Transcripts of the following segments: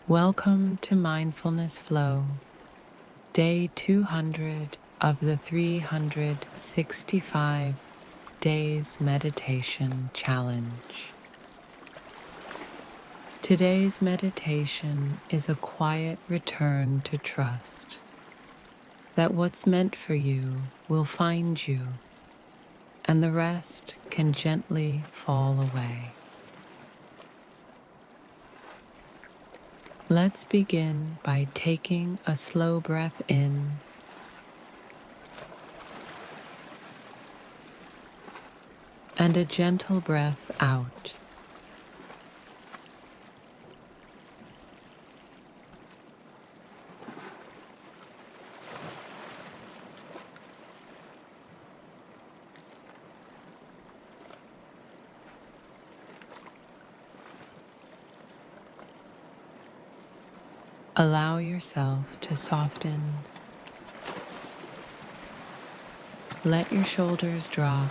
Welcome to Mindfulness Flow, day 200 of the 365 Days Meditation Challenge. Today's meditation is a quiet return to trust that what's meant for you will find you, and the rest can gently fall away. Let's begin by taking a slow breath in and a gentle breath out. Allow yourself to soften. Let your shoulders drop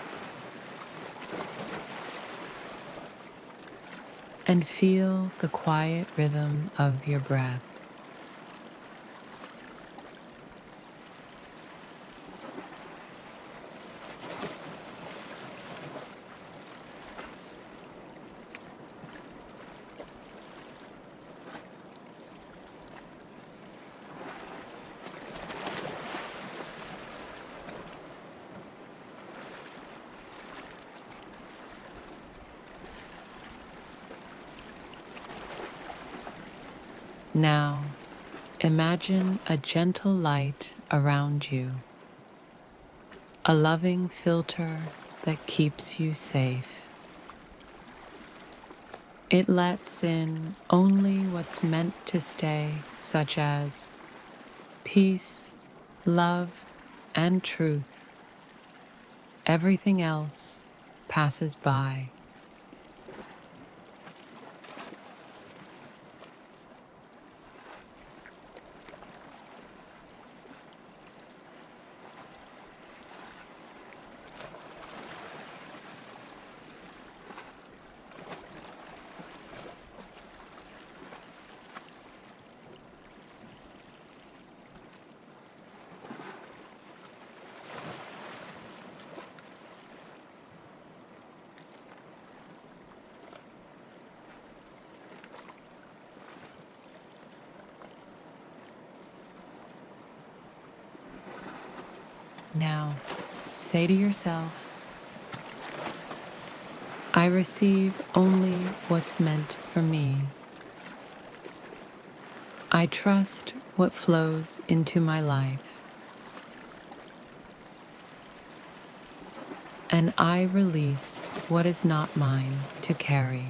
and feel the quiet rhythm of your breath. Now, imagine a gentle light around you, a loving filter that keeps you safe. It lets in only what's meant to stay, such as peace, love, and truth. Everything else passes by. Now, say to yourself, I receive only what's meant for me. I trust what flows into my life, and I release what is not mine to carry.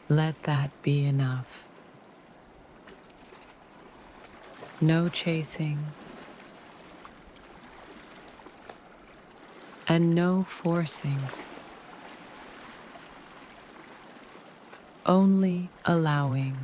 Let that be enough. No chasing and no forcing. Only allowing.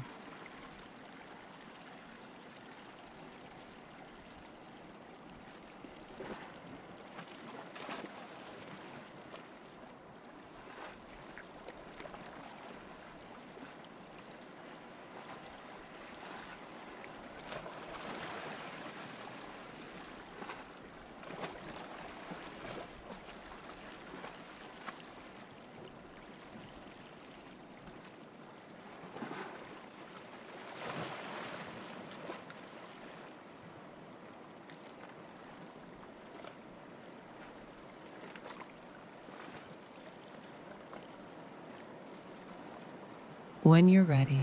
When you're ready,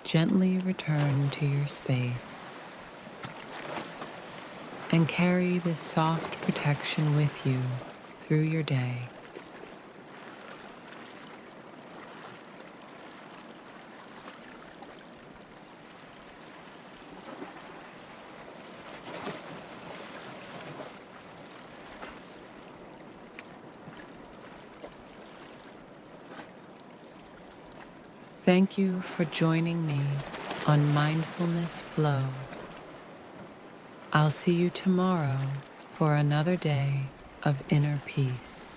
gently return to your space and carry this soft protection with you through your day. Thank you for joining me on Mindfulness Flow. I'll see you tomorrow for another day of inner peace.